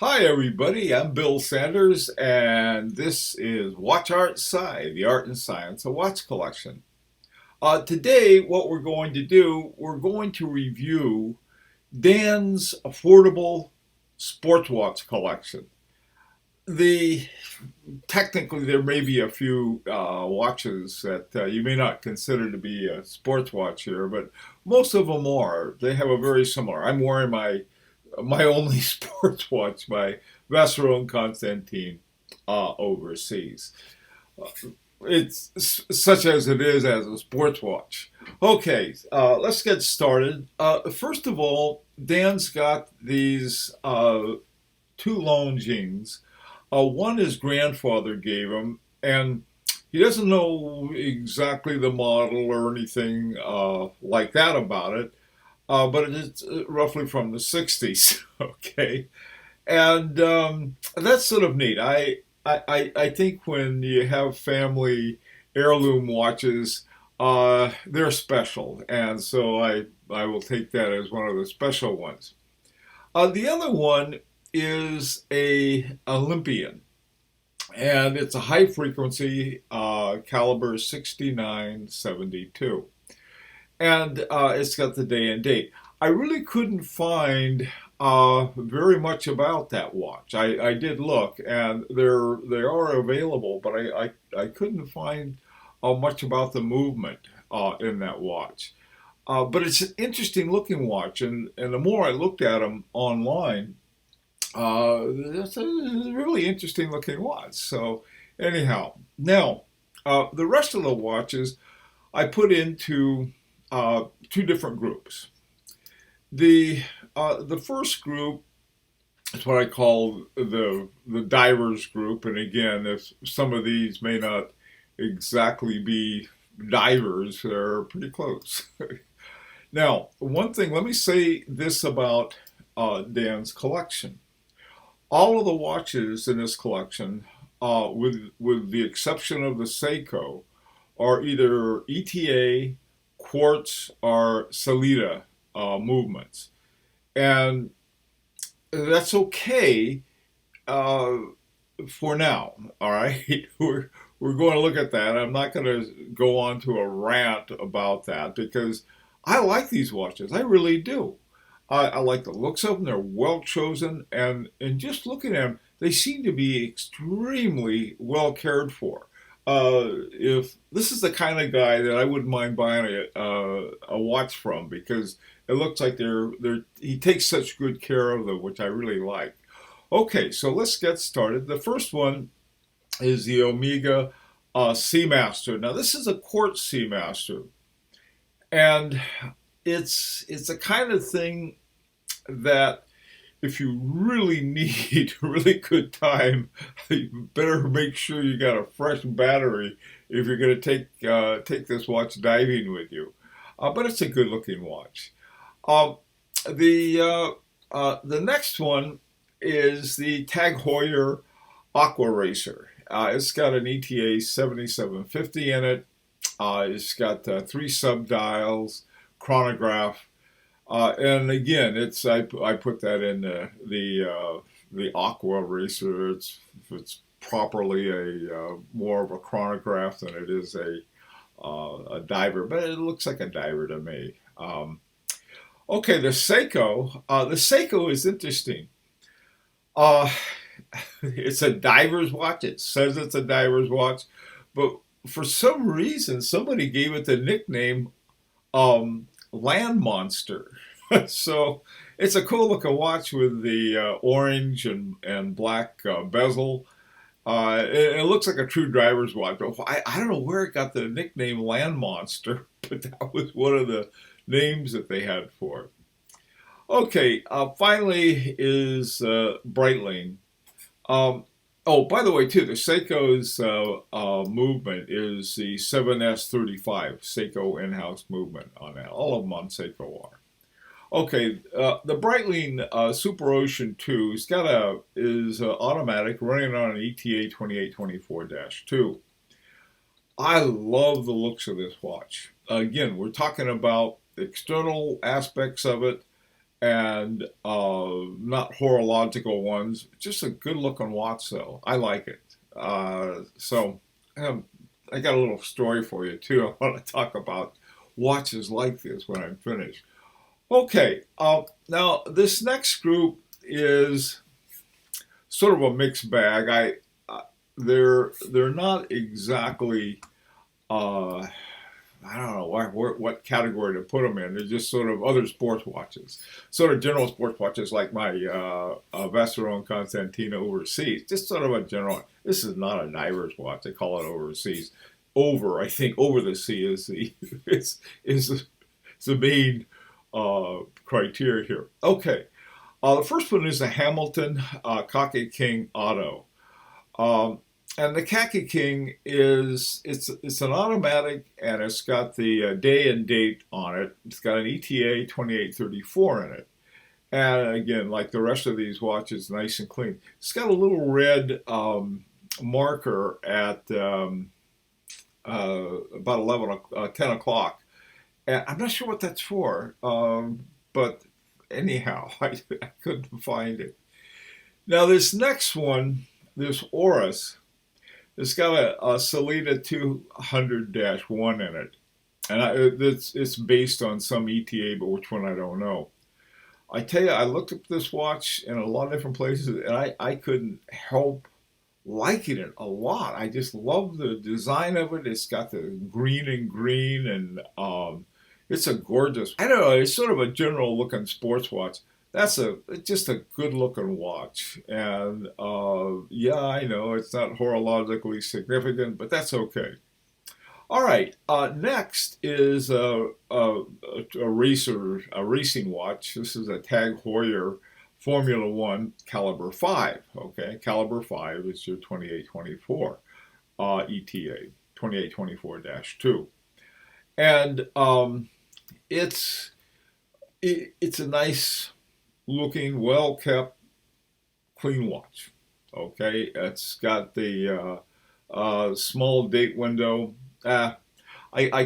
Hi, everybody. I'm Bill Sanders, and this is WatchArtSci, the art and science of watch collection. Today, what we're going to do, we're going to review Dan's affordable sports watch collection. The Technically, there may be a few watches that you may not consider to be a sports watch here, but most of them are. They have a very similar. I'm wearing my only sports watch, my Vacheron Constantin overseas. It's such as it is as a sports watch. Okay, let's get started. First of all, Dan's got these two Longines. One his grandfather gave him, and he doesn't know exactly the model or anything like that about it, but it's roughly from the 60s. Okay, and that's sort of neat. I think when you have family heirloom watches, they're special, and so I will take that as one of the special ones. The other one is a Olympian, and it's a high frequency caliber 6972, and it's got the day and date. I really couldn't find very much about that watch. I did look, and they are available, but I couldn't find much about the movement in that watch. But it's an interesting looking watch, and the more I looked at them online, it's a really interesting looking watch. So anyhow, now the rest of the watches I put into two different groups. The first group is what I call the divers group, and again, if some of these may not exactly be divers, they're pretty close. Now, one thing, let me say this about Dan's collection. All of the watches in this collection, with the exception of the Seiko, are either ETA, quartz, or Sellita movements. And that's okay uh, for now. All right, we're going to look at that. I'm not going to go on to a rant about that because I like these watches. I really do. I like the looks of them. They're well chosen, and just looking at them, they seem to be extremely well cared for. If this is the kind of guy that I wouldn't mind buying a watch from because it looks like he takes such good care of them, which I really like. Okay, so let's get started. The first one is the Omega Seamaster. Now this is a quartz Seamaster, and it's a kind of thing that if you really need a really good time, you better make sure you got a fresh battery if you're going to take this watch diving with you. But it's a good looking watch. Um, the next one is the Tag Heuer Aqua Racer. It's got an ETA 7750 in it. It's got three sub dials, chronograph, and again, I put that in the Aqua Racer. It's properly a more of a chronograph than it is a diver, but it looks like a diver to me. Okay, the Seiko. The Seiko is interesting. Uh, it's a diver's watch. It says it's a diver's watch, but for some reason, somebody gave it the nickname Land Monster. So it's a cool looking watch with the orange and black bezel. It looks like a true driver's watch. But I don't know where it got the nickname Land Monster, but that was one of the names that they had for it. Okay, finally is Breitling. Oh, by the way, too, the Seiko's movement is the 7S35 Seiko in-house movement on that. All of them on Seiko are. Okay, the Breitling Super Ocean 2 is automatic, running on an ETA 2824-2. I love the looks of this watch. Again, we're talking about the external aspects of it, and not horological ones. Just a good looking watch, though. I like it. So I got a little story for you too. I want to talk about watches like this when I'm finished. Okay, now this next group is sort of a mixed bag. They're not exactly uh, I don't know what category to put them in. They're just sort of other sports watches, sort of general sports watches like my Vacheron Constantina Overseas. Just sort of a general. This is not a diver's watch. They call it Overseas. I think over the sea is the is the main criteria here. Okay, the first one is the Hamilton Khaki King Auto. Um, and the Khaki King it's an automatic, and it's got the day and date on it. It's got an ETA 2834 in it. And again, like the rest of these watches, nice and clean. It's got a little red marker at about 10 o'clock. And I'm not sure what that's for, but anyhow, I couldn't find it. Now, this next one, this Oris, it's got a Salida 200-1 in it. And it's based on some ETA, but which one I don't know. I tell you, I looked up this watch in a lot of different places, and I couldn't help liking it a lot. I just love the design of it. It's got the green and green, and it's a gorgeous. I don't know. It's sort of a general looking sports watch. That's just a good looking watch, and yeah, I know it's not horologically significant, but that's okay. All right. Next is a racing watch. This is a Tag Heuer Formula One Caliber 5. Okay, Caliber 5 is your 2824 ETA 2824-2, and it's a nice looking, well kept, clean watch. Okay, it's got the small date window. I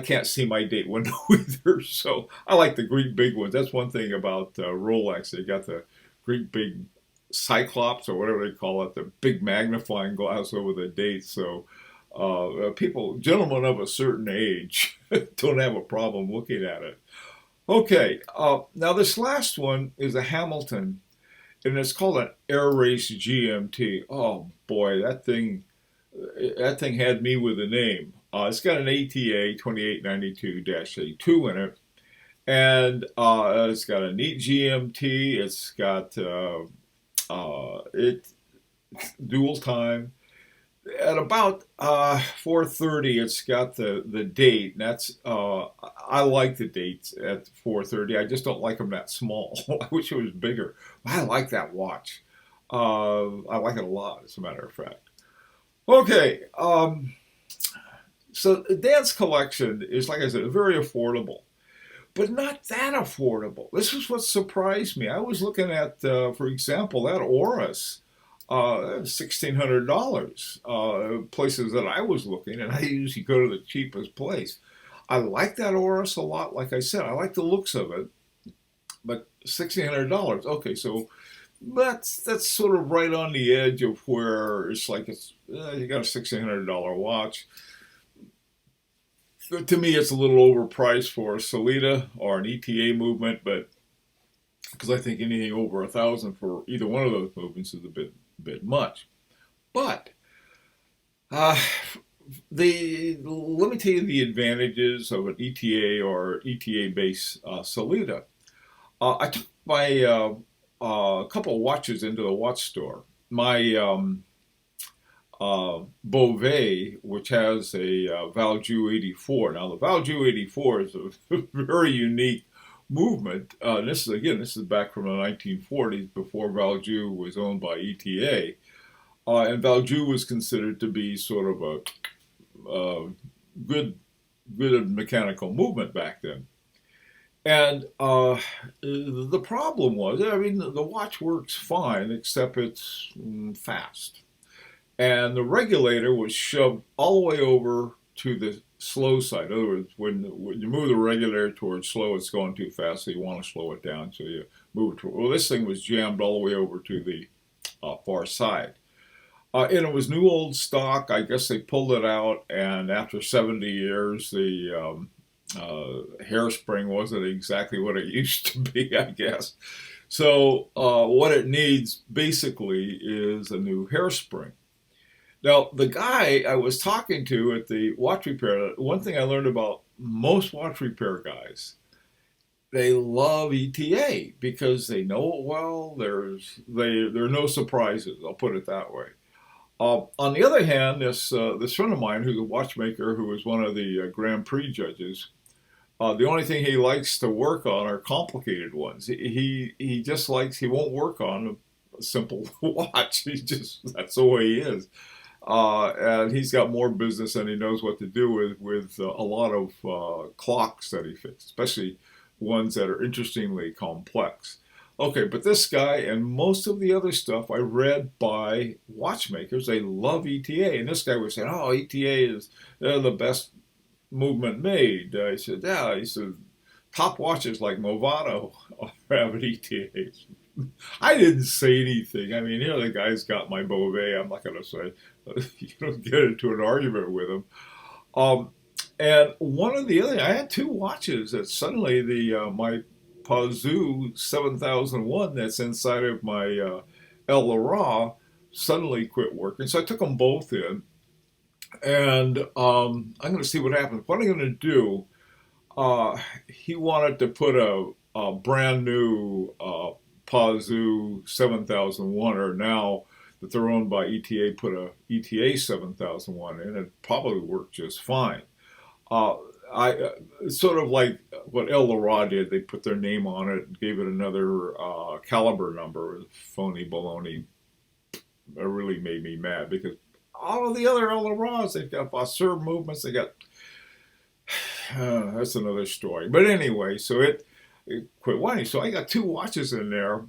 can't see my date window either, so I like the great big ones. That's one thing about Rolex. They got the great big Cyclops, or whatever they call it, the big magnifying glass over the date. So gentlemen of a certain age, don't have a problem looking at it. Okay, now this last one is a Hamilton, and it's called an Air Race GMT. Oh boy, that thing had me with a name. It's got an ATA 2892-A2 in it, and it's got a neat GMT. It's got it dual time. At about 4:30, it's got the date, and that's I like the dates at 4:30. I just don't like them that small. I wish it was bigger. I like that watch. I like it a lot, as a matter of fact. Okay, so Dan's collection is, like I said, very affordable, but not that affordable. This is what surprised me. I was looking at, for example, that Oris, $1,600. Places that I was looking, and I usually go to the cheapest place. I like that Oris a lot. Like I said, I like the looks of it, but $1,600. Okay, so that's sort of right on the edge of where it's like you got a $1,600 watch. But to me, it's a little overpriced for a Salida or an ETA movement, but because I think anything over 1,000 for either one of those movements is a bit much. But uh, let me tell you the advantages of an ETA or ETA based Salida. I took my couple of watches into the watch store. My Beauvais, which has a Valjoux 84. Now, the Valjoux 84 is a very unique movement. This is back from the 1940s, before Valjoux was owned by ETA, and Valjoux was considered to be sort of a good mechanical movement back then. And the problem was, I mean, the watch works fine, except it's fast. And the regulator was shoved all the way over to the slow side. In other words, when you move the regulator towards slow, it's going too fast, so you want to slow it down. So you moved to. Well, this thing was jammed all the way over to the far side. And it was new old stock. I guess they pulled it out, and after 70 years, the hairspring wasn't exactly what it used to be, I guess. So what it needs basically is a new hairspring. Now, the guy I was talking to at the watch repair, one thing I learned about most watch repair guys, they love ETA because they know it well. There are no surprises. I'll put it that way. On the other hand, this friend of mine who's a watchmaker who was one of the Grand Prix judges, the only thing he likes to work on are complicated ones. He just likes, he won't work on a simple watch. That's the way he is. And he's got more business than he knows what to do with a lot of clocks that he fixes, especially ones that are interestingly complex. Okay, but this guy and most of the other stuff I read by watchmakers, they love ETA. And this guy was saying, oh, ETA is they're the best movement made. I said, yeah. He said, top watches like Movado have ETAs. I didn't say anything. I mean, here the guy's got my Beauvais. I'm not going to say, get into an argument with him. And one of the other, I had two watches that suddenly my Pazoo 7001 that's inside of my El Lara suddenly quit working. So I took them both in, and I'm going to see what happens. What I'm going to do, he wanted to put a brand new Pazoo 7001, or now that they're owned by ETA, put a ETA 7001 in. It probably worked just fine. Sort of like what El Lara did. They put their name on it and gave it another caliber number. Phony baloney. It really made me mad because all of the other El Laras, they've got Vasseur movements. They got that's another story. But anyway, so it quit whining. So I got two watches in there.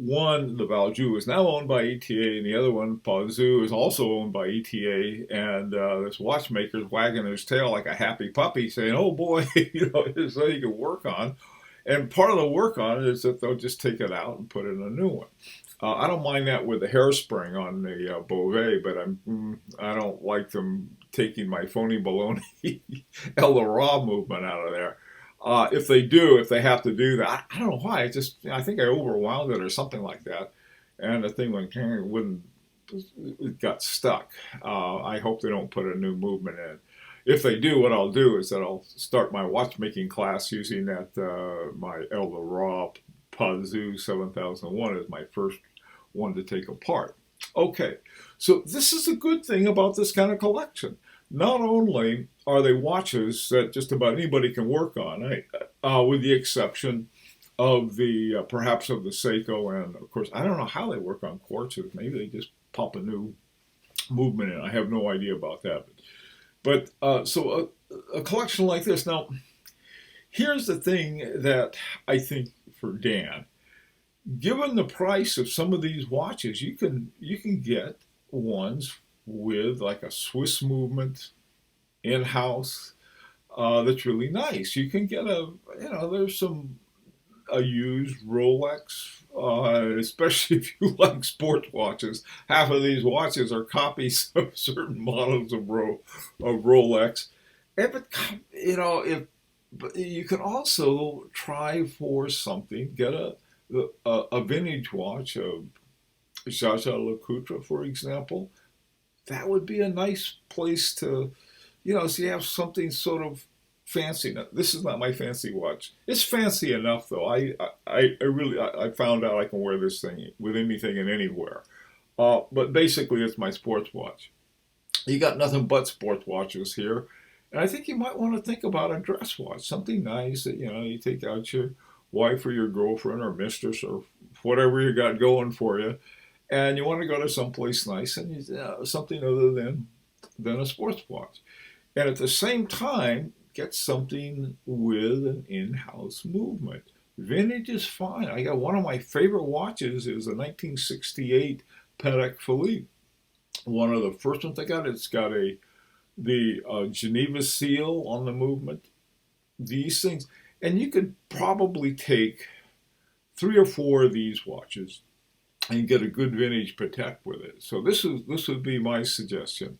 One, the Valjoux, is now owned by ETA, and the other one, Pazoo, is also owned by ETA. And this watchmaker's wagging his tail like a happy puppy, saying, "Oh boy, it's something you can work on." And part of the work on it is that they'll just take it out and put in a new one. I don't mind that with the hairspring on the Beauvais, but I don't like them taking my phony baloney El Lara movement out of there. If they have to do that, I don't know why. I think I overwound it or something like that, and the thing it got stuck. I hope they don't put a new movement in. If they do, what I'll do is that I'll start my watchmaking class using that my El Lara Pazoo 7001 as my first one to take apart. Okay, so this is a good thing about this kind of collection. Not only are they watches that just about anybody can work on, with the exception of perhaps of the Seiko, and of course I don't know how they work on quartzes. Maybe they just pop a new movement in. I have no idea about that. But so a collection like this. Now, here's the thing that I think for Dan. Given the price of some of these watches, you can get ones with like a Swiss movement in-house that's really nice. You can get there's a used Rolex, especially if you like sports watches. Half of these watches are copies of certain models of Rolex. But you can also try for something, get a vintage watch of Jaeger-LeCoultre, for example. That would be a nice place to, so you have something sort of fancy. Now, this is not my fancy watch. It's fancy enough, though. I found out I can wear this thing with anything and anywhere. But basically, it's my sports watch. You got nothing but sports watches here. And I think you might want to think about a dress watch, something nice that, you take out your wife or your girlfriend or mistress or whatever you got going for you, and you want to go to someplace nice and something other than a sports watch. And at the same time, get something with an in-house movement. Vintage is fine. I got one of my favorite watches is a 1968 Patek Philippe. One of the first ones I got. It's got the Geneva seal on the movement. These things. And you could probably take 3 or 4 of these watches and get a good vintage Patek with it. So this would be my suggestion.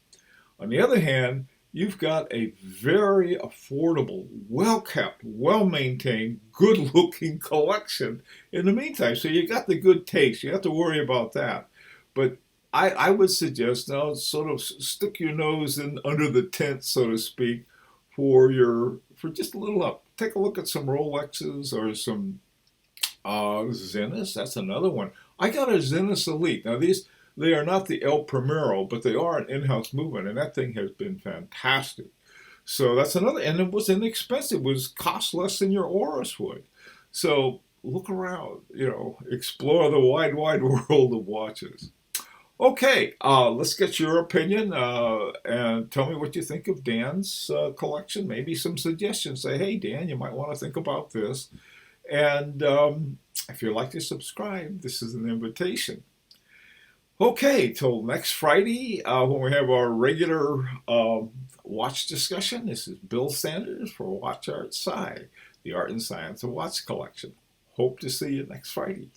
On the other hand, you've got a very affordable, well-kept, well-maintained, good-looking collection in the meantime. So you got the good taste. You have to worry about that. But I would suggest now sort of stick your nose in under the tent, so to speak, for just a little up. Take a look at some Rolexes or some Zeniths. That's another one. I got a Zenith Elite. Now they are not the El Primero, but they are an in-house movement, and that thing has been fantastic. So that's another, and it was inexpensive. It was cost less than your Oris would. So look around, explore the wide, wide world of watches. Okay, let's get your opinion and tell me what you think of Dan's collection. Maybe some suggestions. Say, hey, Dan, you might want to think about this. And if you'd like to subscribe, this is an invitation. Okay, till next Friday when we have our regular watch discussion. This is Bill Sanders for WatchArtSci, the art and science of watch collection. Hope to see you next Friday.